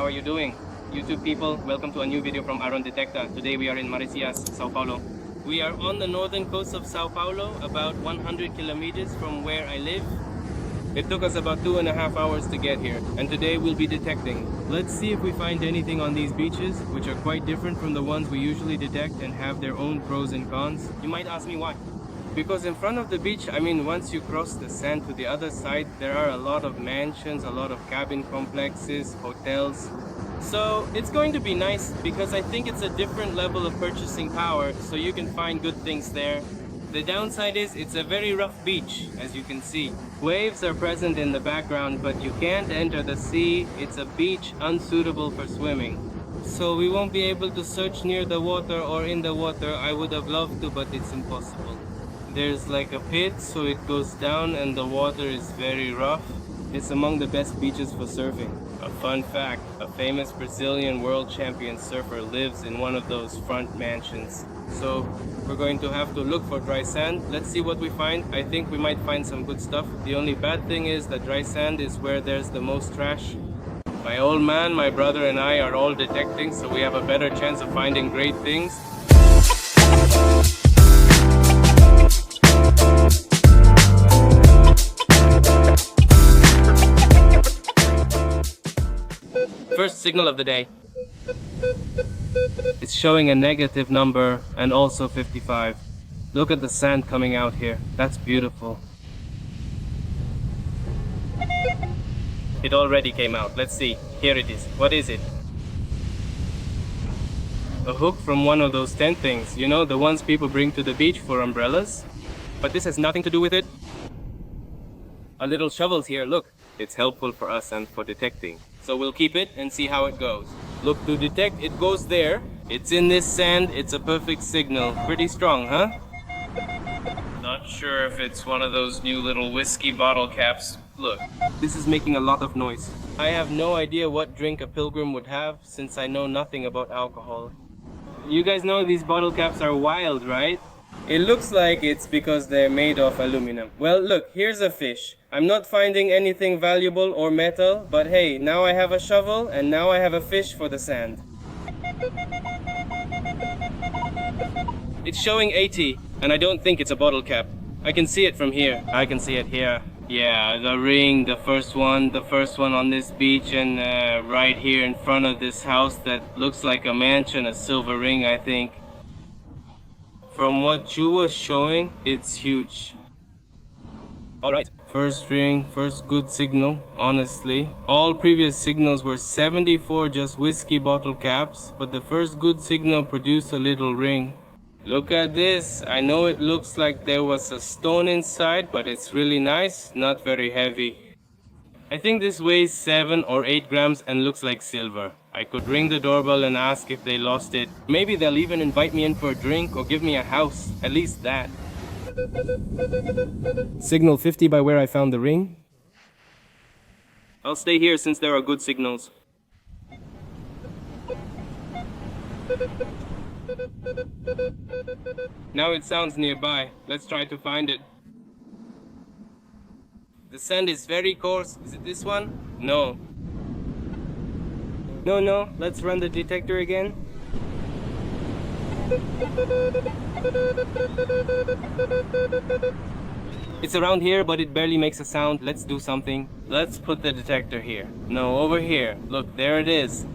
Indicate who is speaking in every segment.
Speaker 1: how are you doing? YouTube people, welcome to a new video from Aaron Detecta. Today we are in Maricias, Sao Paulo. We are on the northern coast of Sao Paulo, about 100 kilometers from where I live. It took us about 2.5 hours to get here, and today we'll be detecting. Let's see if we find anything on these beaches, which are quite different from the ones we usually detect and have their own pros and cons. You might ask me why. Because in front of the beach, once you cross the sand to the other side, there are a lot of mansions, a lot of cabin complexes, hotels. So it's going to be nice because I think it's a different level of purchasing power, so you can find good things there. The downside is it's a very rough beach, as you can see. Waves are present in the background, but you can't enter the sea. It's a beach unsuitable for swimming. So we won't be able to search near the water or in the water. I would have loved to, but it's impossible. There's like a pit, so it goes down and the water is very rough. It's among the best beaches for surfing. A fun fact, a famous Brazilian world champion surfer lives in one of those front mansions. So we're going to have to look for dry sand. Let's see what we find. I think we might find some good stuff. The only bad thing is that dry sand is where there's the most trash. My old man, my brother and I are all detecting, so we have a better chance of finding great things. First signal of the day. It's showing a negative number and also 55. Look at the sand coming out here. That's beautiful. It already came out. Let's see. Here it is. What is it? A hook from one of those tent things. You know, the ones people bring to the beach for umbrellas? But this has nothing to do with it. A little shovel's here. Look. It's helpful for us and for detecting. So we'll keep it and see how it goes. Look, to detect, it goes there. It's in this sand. It's a perfect signal. Pretty strong, huh? Not sure if it's one of those new little whiskey bottle caps. Look, this is making a lot of noise. I have no idea what drink a pilgrim would have since I know nothing about alcohol. You guys know these bottle caps are wild, right? It looks like it's because they're made of aluminum. Well, look, here's a fish. I'm not finding anything valuable or metal, but hey, now I have a shovel and now I have a fish for the sand. It's showing 80, and I don't think it's a bottle cap. I can see it from here. I can see it here. Yeah, the ring, the first one on this beach, and right here in front of this house that looks like a mansion, a silver ring, I think. From what you were showing, it's huge. Alright, first ring, first good signal, honestly. All previous signals were 74 just whiskey bottle caps, but the first good signal produced a little ring. Look at this. I know it looks like there was a stone inside, but it's really nice, not very heavy. I think this weighs 7 or 8 grams and looks like silver. I could ring the doorbell and ask if they lost it. Maybe they'll even invite me in for a drink or give me a house. At least that. Signal 50 by where I found the ring. I'll stay here since there are good signals. Now it sounds nearby. Let's try to find it. The sand is very coarse. Is it this one? No. No. Let's run the detector again. It's around here, but it barely makes a sound. Let's do something. Let's put the detector here. No, over here. Look, there it is.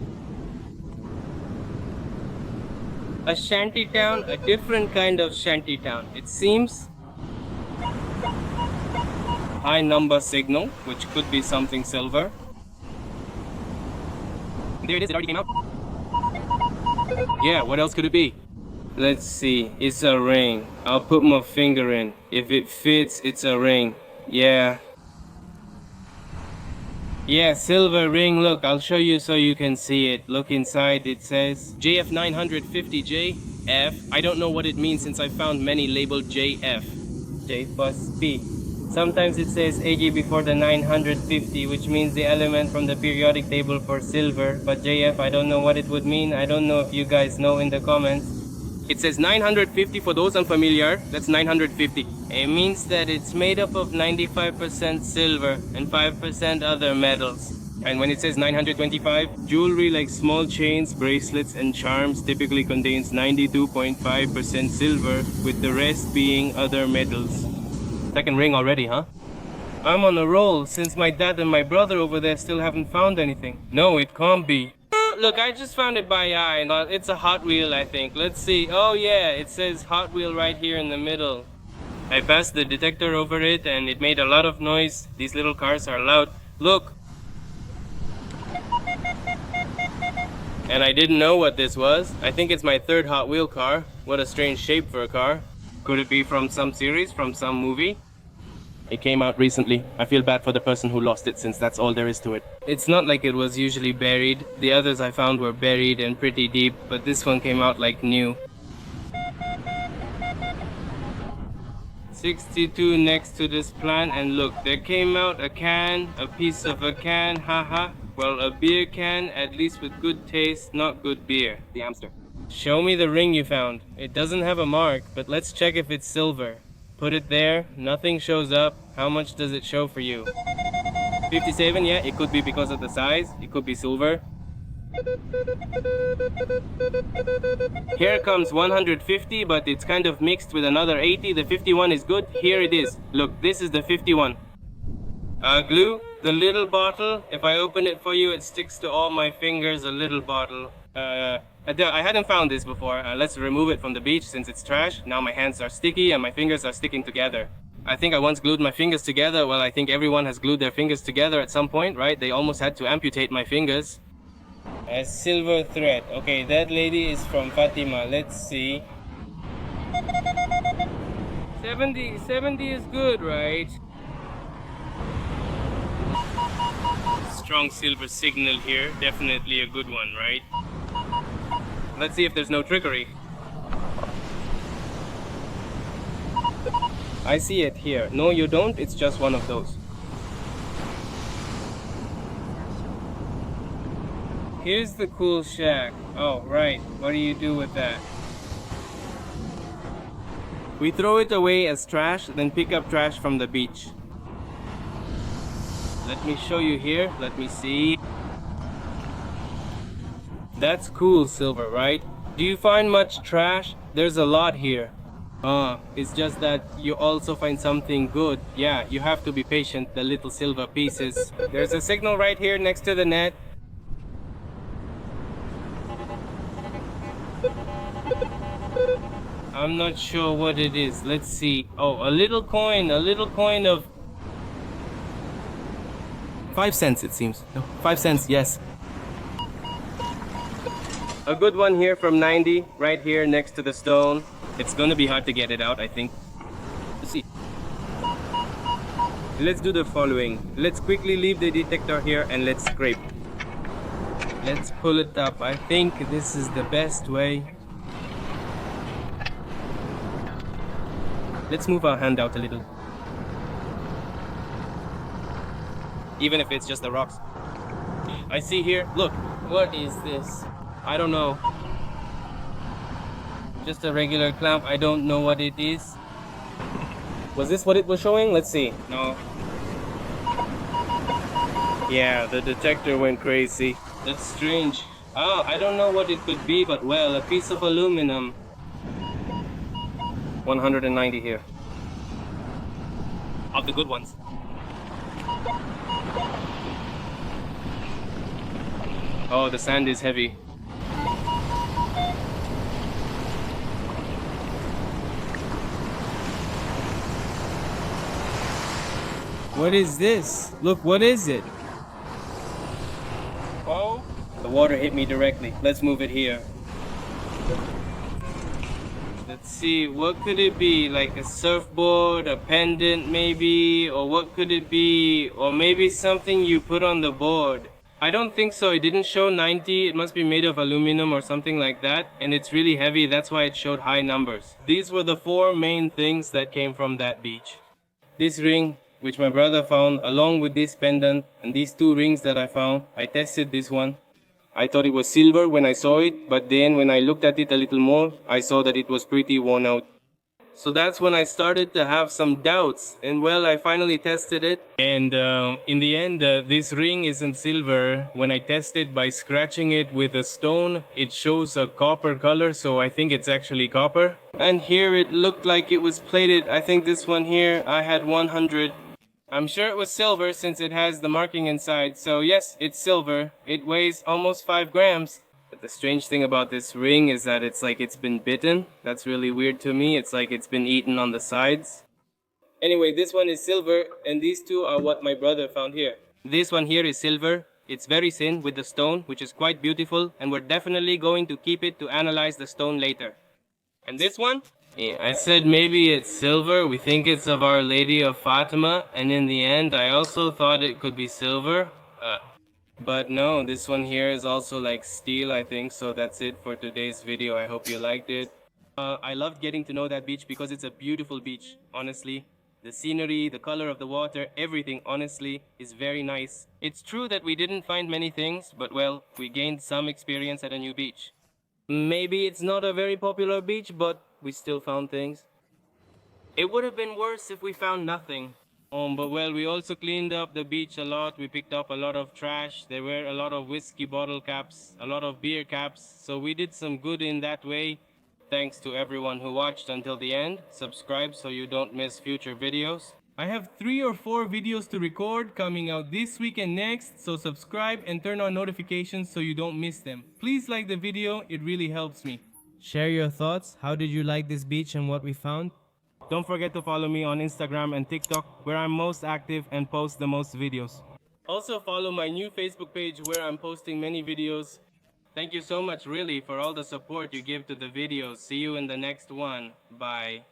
Speaker 1: A shantytown, a different kind of shantytown. It seems high number signal, which could be something silver. There it is, it already came out. Yeah, what else could it be? Let's see, it's a ring. I'll put my finger in. If it fits, it's a ring. Yeah, silver ring. Look, I'll show you so you can see it. Look inside, it says JF950JF. I don't know what it means since I found many labeled JF. J plus P. Sometimes it says AG before the 950, which means the element from the periodic table for silver. But JF, I don't know what it would mean. I don't know if you guys know in the comments. It says 950 for those unfamiliar. That's 950. It means that it's made up of 95% silver and 5% other metals. And when it says 925, jewelry like small chains, bracelets, and charms typically contains 92.5% silver, with the rest being other metals. Second ring already, huh? I'm on a roll since my dad and my brother over there still haven't found anything. No, it can't be. Look, I just found it by eye. It's a Hot Wheel, I think. Let's see. Oh yeah, it says Hot Wheel right here in the middle. I passed the detector over it and it made a lot of noise. These little cars are loud. Look! And I didn't know what this was. I think it's my third Hot Wheel car. What a strange shape for a car. Could it be from some series, from some movie? It came out recently. I feel bad for the person who lost it since that's all there is to it. It's not like it was usually buried. The others I found were buried and pretty deep, but this one came out like new. 62 next to this plant, and look, there came out a can, a piece of a can, haha. Well, a beer can, at least with good taste, not good beer. The hamster. Show me the ring you found. It doesn't have a mark, but let's check if it's silver. Put it there, nothing shows up. How much does it show for you? 57, yeah, it could be because of the size. It could be silver. Here comes 150, but it's kind of mixed with another 80. The 51 is good. Here it is. Look, this is the 51. Glue, the little bottle. If I open it for you, it sticks to all my fingers, a little bottle. I hadn't found this before. Let's remove it from the beach since it's trash. Now my hands are sticky and my fingers are sticking together. I think I once glued my fingers together. Well, I think everyone has glued their fingers together at some point, right? They almost had to amputate my fingers. A silver thread. Okay, that lady is from Fatima. Let's see. 70 is good, right? Strong silver signal here. Definitely a good one, right? Let's see if there's no trickery. I see it here. No, you don't. It's just one of those. Here's the cool shack. Oh, right. What do you do with that? We throw it away as trash, then pick up trash from the beach. Let me show you here. Let me see. That's cool, silver, right? Do you find much trash? There's a lot here. It's just that you also find something good. Yeah, you have to be patient, the little silver pieces. There's a signal right here next to the net. I'm not sure what it is. Let's see. Oh, a little coin of 5 cents, it seems. No, 5 cents, yes. A good one here from 90, right here next to the stone. It's gonna be hard to get it out, I think. Let's see. Let's do the following. Let's quickly leave the detector here and let's scrape. Let's pull it up. I think this is the best way. Let's move our hand out a little. Even if it's just the rocks. I see here, look, what is this? I don't know. Just a regular clamp, I don't know what it is. Was this what it was showing? Let's see. No. Yeah, the detector went crazy. That's strange. Oh, I don't know what it could be, but well, a piece of aluminum. 190 here. Of the good ones. Oh, the sand is heavy. What is this? Look, what is it? Oh, the water hit me directly. Let's move it here. Let's see, what could it be? Like a surfboard, a pendant maybe? Or what could it be? Or maybe something you put on the board. I don't think so. It didn't show 90. It must be made of aluminum or something like that. And it's really heavy. That's why it showed high numbers. These were the 4 main things that came from that beach. This ring, which my brother found, along with this pendant and these 2 rings that I found. I tested this one. I thought it was silver when I saw it, but then when I looked at it a little more, I saw that it was pretty worn out. So that's when I started to have some doubts, and well, I finally tested it. And in the end, this ring isn't silver. When I tested by scratching it with a stone, it shows a copper color, so I think it's actually copper. And here it looked like it was plated. I think this one here, I had 100. I'm sure it was silver since it has the marking inside. So yes, it's silver. It weighs almost 5 grams. But the strange thing about this ring is that it's like it's been bitten. That's really weird to me. It's like it's been eaten on the sides. Anyway, this one is silver, and these two are what my brother found here. This one here is silver. It's very thin with the stone, which is quite beautiful, and we're definitely going to keep it to analyze the stone later. And this one? Yeah, I said maybe it's silver. We think it's of Our Lady of Fatima, and in the end, I also thought it could be silver. But no, this one here is also like steel, I think. So that's it for today's video. I hope you liked it. I loved getting to know that beach because it's a beautiful beach, honestly. The scenery, the color of the water, everything, honestly, is very nice. It's true that we didn't find many things, but well, we gained some experience at a new beach. Maybe it's not a very popular beach, but we still found things. It would have been worse if we found nothing. But well, we also cleaned up the beach a lot. We picked up a lot of trash. There were a lot of whiskey bottle caps, a lot of beer caps. So we did some good in that way. Thanks to everyone who watched until the end. Subscribe so you don't miss future videos. I have 3 or 4 videos to record coming out this week and next, so subscribe and turn on notifications so you don't miss them. Please like the video, it really helps me. Share your thoughts. How did you like this beach and what we found? Don't forget to follow me on Instagram and TikTok, where I'm most active and post the most videos. Also follow my new Facebook page where I'm posting many videos. Thank you so much really for all the support you give to the videos. See you in the next one. Bye.